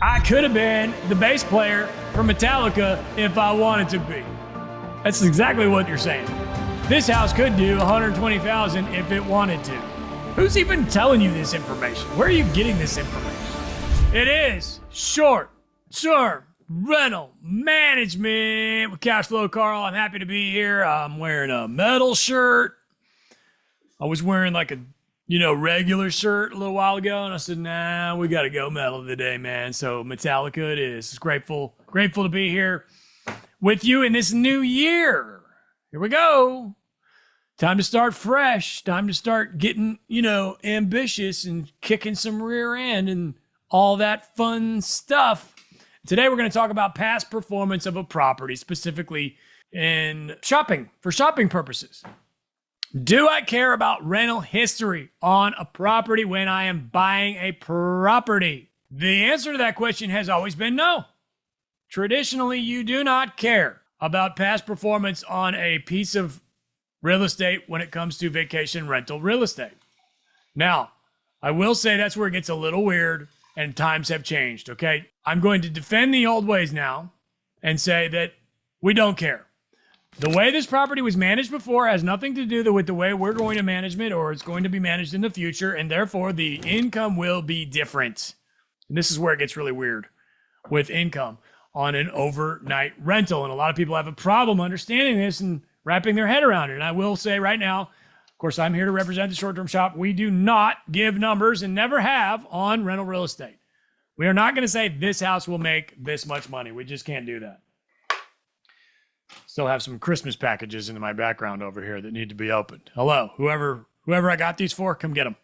I could have been the bass player for Metallica if I wanted to be. That's exactly what you're saying. This house could do $120,000 if it wanted to. Who's even telling you this information? Where are you getting this information? It is short-term rental management with Cash Flow Carl. I'm happy to be here. I'm wearing a metal shirt. I was wearing like a regular shirt a little while ago, and I said, nah, we got to go metal today, man. So Metallica it is. It's grateful to be here with you in this new year. Here we go. Time to start fresh. Time to start getting, ambitious and kicking some rear end and all that fun stuff. Today, we're going to talk about past performance of a property, specifically in shopping, for shopping purposes. Do I care about rental history on a property when I am buying a property? The answer to that question has always been no. Traditionally, you do not care about past performance on a piece of real estate when it comes to vacation rental real estate. Now, I will say that's where it gets a little weird and times have changed, okay? I'm going to defend the old ways now and say that we don't care. The way this property was managed before has nothing to do with the way we're going to manage it or it's going to be managed in the future, and therefore the income will be different. And this is where it gets really weird with income on an overnight rental. And a lot of people have a problem understanding this and wrapping their head around it. And I will say right now, of course, I'm here to represent the short-term shop. We do not give numbers and never have on rental real estate. We are not going to say this house will make this much money. We just can't do that. Still have some Christmas packages in my background over here that need to be opened. Hello, whoever I got these for, come get them.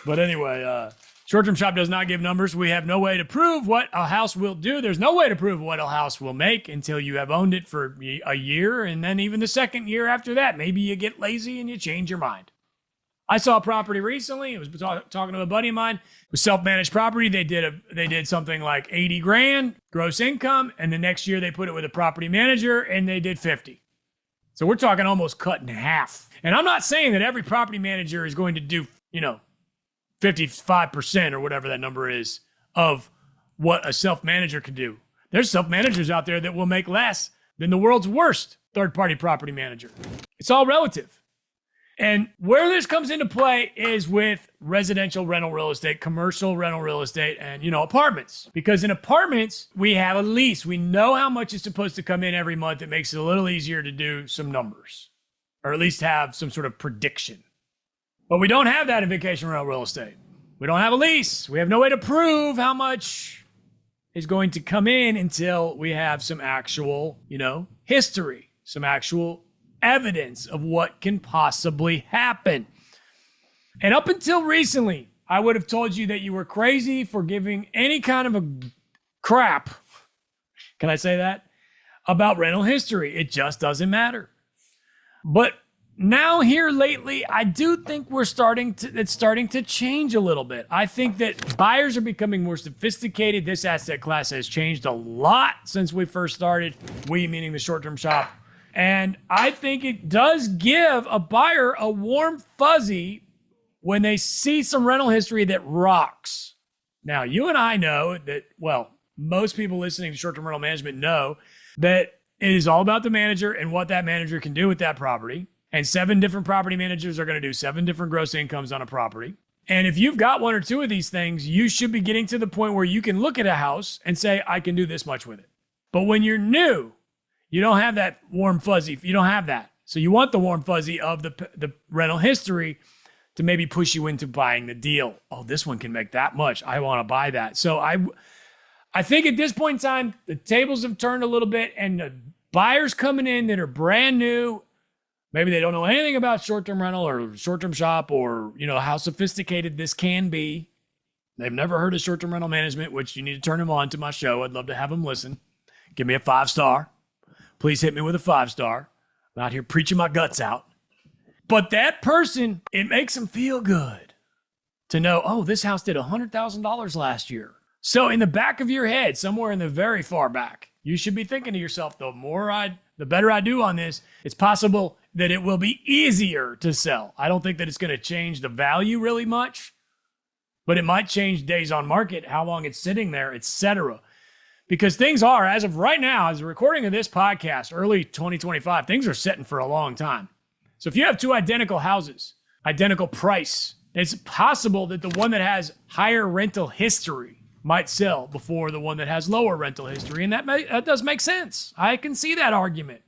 But anyway, short-term shop does not give numbers. We have no way to prove what a house will do. There's no way to prove what a house will make until you have owned it for a year, and then even the second year after that. Maybe you get lazy and you change your mind. I saw a property recently. I was talking to a buddy of mine. It was self-managed property. They did something like 80 grand gross income, and the next year they put it with a property manager, and they did 50. So we're talking almost cut in half. And I'm not saying that every property manager is going to do, 55% or whatever that number is of what a self-manager can do. There's self-managers out there that will make less than the world's worst third-party property manager. It's all relative. And where this comes into play is with residential rental real estate, commercial rental real estate, and, apartments. Because in apartments, we have a lease. We know how much is supposed to come in every month. It makes it a little easier to do some numbers, or at least have some sort of prediction. But we don't have that in vacation rental real estate. We don't have a lease. We have no way to prove how much is going to come in until we have some actual, history, some actual evidence of what can possibly happen. And up until recently, I would have told you that you were crazy for giving any kind of a crap, can I say that, about rental history. It just doesn't matter. But now here lately, I do think it's starting to change a little bit. I think that buyers are becoming more sophisticated. This asset class has changed a lot since we first started, we meaning the short-term shop. And I think it does give a buyer a warm fuzzy when they see some rental history that rocks. Now, you and I know that, most people listening to short-term rental management know that it is all about the manager and what that manager can do with that property. And 7 different property managers are going to do 7 different gross incomes on a property. And if you've got 1 or 2 of these things, you should be getting to the point where you can look at a house and say, I can do this much with it. But when you're new, you don't have that warm fuzzy. You don't have that. So you want the warm fuzzy of the rental history to maybe push you into buying the deal. Oh, this one can make that much. I want to buy that. So I think at this point in time, the tables have turned a little bit, and the buyers coming in that are brand new, maybe they don't know anything about short-term rental or short-term shop or, how sophisticated this can be. They've never heard of short-term rental management, which you need to turn them on to my show. I'd love to have them listen. Give me a 5-star. Please hit me with a 5-star. I'm out here preaching my guts out. But that person, it makes them feel good to know, oh, this house did $100,000 last year. So in the back of your head, somewhere in the very far back, you should be thinking to yourself, the better I do on this, it's possible that it will be easier to sell. I don't think that it's going to change the value really much. but it might change days on market, how long it's sitting there, etc. Because things are, as of right now, as a recording of this podcast, early 2025, things are sitting for a long time. So if you have two identical houses, identical price, it's possible that the one that has higher rental history might sell before the one that has lower rental history. And that does make sense. I can see that argument,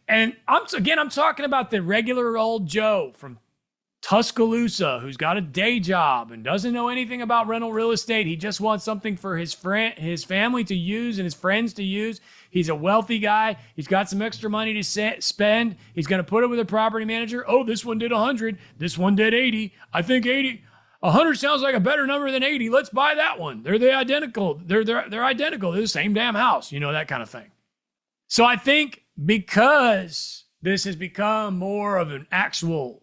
And I'm talking about the regular old Joe from Tuscaloosa who's got a day job and doesn't know anything about rental real estate. He just wants something for his family to use and his friends to use. He's a wealthy guy. He's got some extra money to spend. He's going to put it with a property manager. Oh, this one did 100. This one did 80. I think 80. 100 sounds like a better number than 80. Let's buy that one. They're identical. They're identical. They're the same damn house. That kind of thing. So I think because this has become more of an actual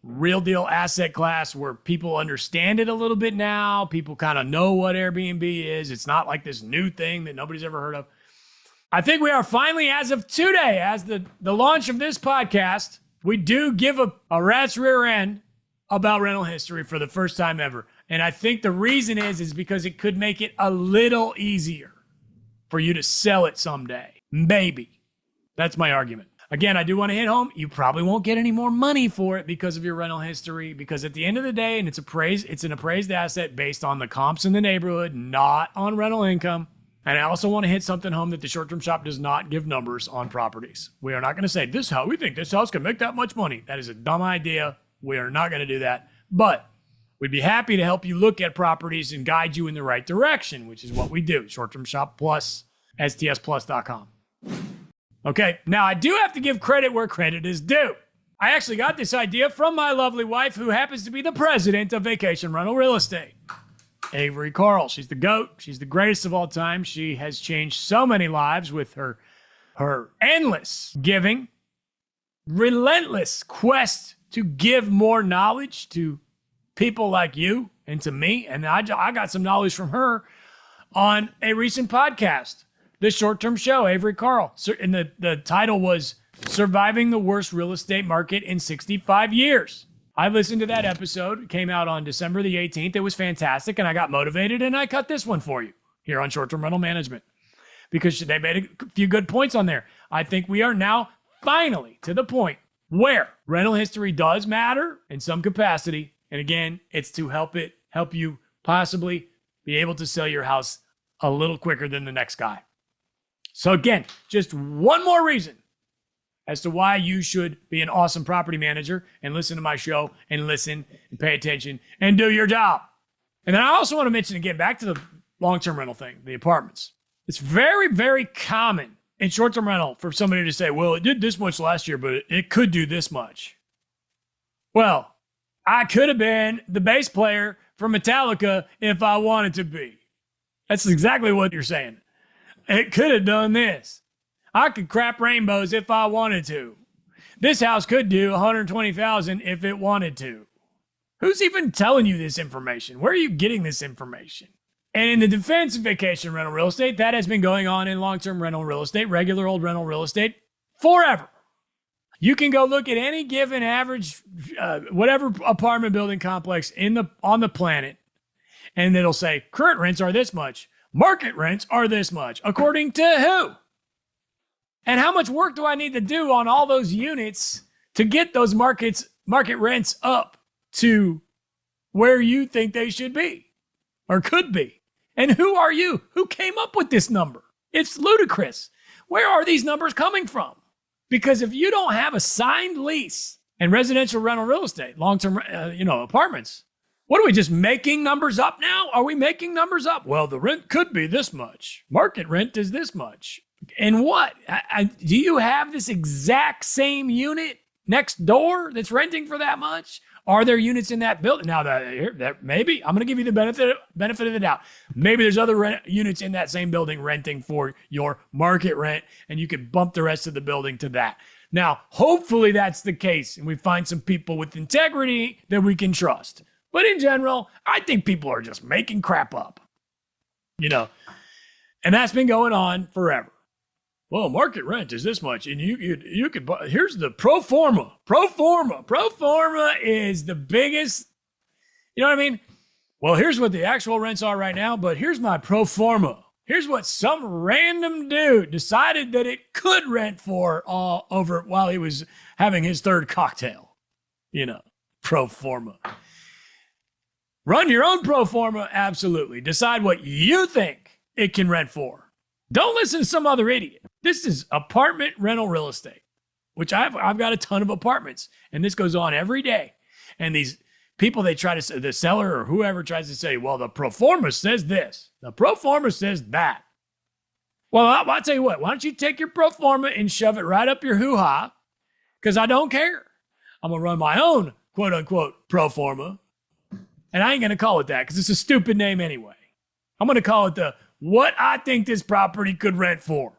real deal asset class where people understand it a little bit now. People kind of know what Airbnb is. It's not like this new thing that nobody's ever heard of. I think we are finally, as of today, as the launch of this podcast, we do give a rat's rear end about rental history for the first time ever. And I think the reason is because it could make it a little easier for you to sell it someday. Maybe. That's my argument. Again, I do want to hit home. You probably won't get any more money for it because of your rental history, because at the end of the day, and it's an appraised asset based on the comps in the neighborhood, not on rental income. And I also want to hit something home that the short-term shop does not give numbers on properties. We are not going to say we think this house can make that much money. That is a dumb idea. We are not going to do that. But we'd be happy to help you look at properties and guide you in the right direction, which is what we do. Short-term shop plus stsplus.com. Okay, now I do have to give credit where credit is due. I actually got this idea from my lovely wife, who happens to be the president of Vacation Rental Real Estate, Avery Carl. She's the GOAT. She's the greatest of all time. She has changed so many lives with her endless giving, relentless quest to give more knowledge to people like you and to me. And I got some knowledge from her on a recent podcast. The short-term show, Avery Carl. And the title was Surviving the Worst Real Estate Market in 65 Years. I listened to that episode. It came out on December the 18th. It was fantastic, and I got motivated, and I cut this one for you here on Short-Term Rental Management because they made a few good points on there. I think we are now finally to the point where rental history does matter in some capacity. And again, it's to help you possibly be able to sell your house a little quicker than the next guy. So again, just one more reason as to why you should be an awesome property manager and listen to my show and listen and pay attention and do your job. And then I also want to mention again, back to the long-term rental thing, the apartments. It's very, very common in short-term rental for somebody to say, well, it did this much last year, but it could do this much. Well, I could have been the bass player for Metallica if I wanted to be. That's exactly what you're saying. It could have done this. I could crap rainbows if I wanted to. This house could do $120,000 if it wanted to. Who's even telling you this information? Where are you getting this information? And in the defense of vacation rental real estate, that has been going on in long-term rental real estate, regular old rental real estate, forever. You can go look at any given average, whatever apartment building complex on the planet, and it'll say current rents are this much. Market rents are this much. According to who? And how much work do I need to do on all those units to get those market rents up to where you think they should be or could be? And who are you? Who came up with this number? It's ludicrous. Where are these numbers coming from? Because if you don't have a signed lease in residential rental real estate, long-term, apartments, what are we, just making numbers up now? Are we making numbers up? Well, the rent could be this much. Market rent is this much. And what? Do you have this exact same unit next door that's renting for that much? Are there units in that building? Now, that maybe, I'm going to give you the benefit of the doubt. Maybe there's other units in that same building renting for your market rent, and you could bump the rest of the building to that. Now, hopefully that's the case, and we find some people with integrity that we can trust. But in general, I think people are just making crap up, and that's been going on forever. Well, market rent is this much, and you could buy. Here's the pro forma. Pro forma is the biggest. You know what I mean? Well, here's what the actual rents are right now, but here's my pro forma. Here's what some random dude decided that it could rent for over while he was having his third cocktail. You know, pro forma. Run your own pro forma, absolutely. Decide what you think it can rent for. Don't listen to some other idiot. This is apartment rental real estate, which I've got a ton of apartments, and this goes on every day. And these people, they try to say, the seller or whoever tries to say, well, the pro forma says this. The pro forma says that. Well, I'll tell you what, why don't you take your pro forma and shove it right up your hoo-ha? Because I don't care. I'm going to run my own quote unquote pro forma. And I ain't going to call it that because it's a stupid name anyway. I'm going to call it the what I think this property could rent for.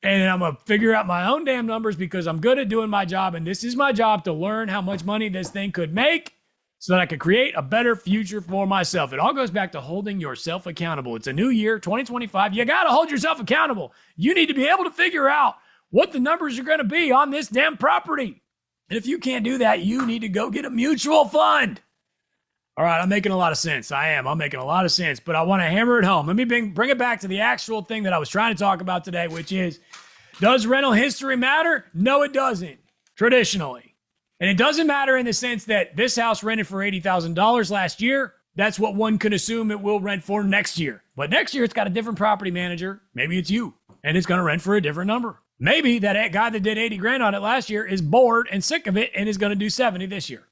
And I'm going to figure out my own damn numbers because I'm good at doing my job. And this is my job to learn how much money this thing could make so that I could create a better future for myself. It all goes back to holding yourself accountable. It's a new year, 2025. You got to hold yourself accountable. You need to be able to figure out what the numbers are going to be on this damn property. And if you can't do that, you need to go get a mutual fund. All right, I'm making a lot of sense. I'm making a lot of sense, but I want to hammer it home. Let me bring it back to the actual thing that I was trying to talk about today, which is, does rental history matter? No, it doesn't, traditionally. And it doesn't matter in the sense that this house rented for $80,000 last year. That's what one could assume it will rent for next year. But next year, it's got a different property manager. Maybe it's you, and it's going to rent for a different number. Maybe that guy that did 80 grand on it last year is bored and sick of it and is going to do 70 this year.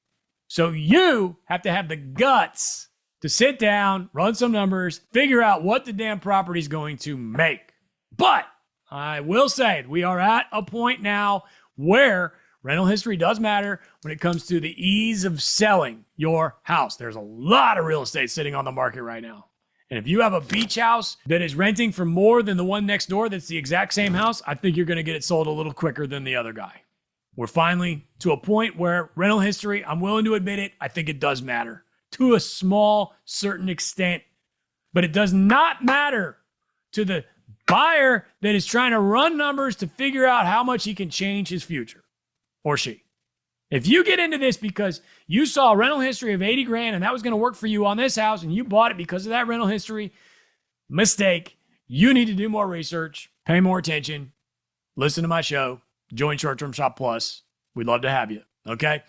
So you have to have the guts to sit down, run some numbers, figure out what the damn property is going to make. But I will say we are at a point now where rental history does matter when it comes to the ease of selling your house. There's a lot of real estate sitting on the market right now. And if you have a beach house that is renting for more than the one next door that's the exact same house, I think you're going to get it sold a little quicker than the other guy. We're finally to a point where rental history, I'm willing to admit it, I think it does matter to a small, certain extent. But it does not matter to the buyer that is trying to run numbers to figure out how much he can change his future, or she. If you get into this because you saw a rental history of 80 grand and that was going to work for you on this house and you bought it because of that rental history, mistake. You need to do more research, pay more attention, listen to my show. Join Short Term Shop Plus. We'd love to have you. Okay.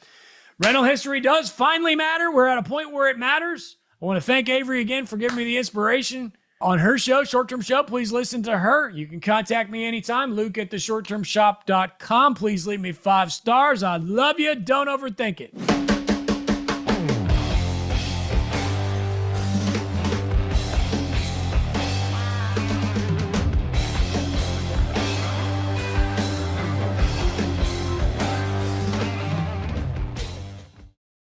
Rental history does finally matter. We're at a point where it matters. I want to thank Avery again for giving me the inspiration on her show, Short Term Show. Please listen to her. You can contact me anytime. Luke at theshorttermshop.com. Please leave me 5 stars. I love you. Don't overthink it.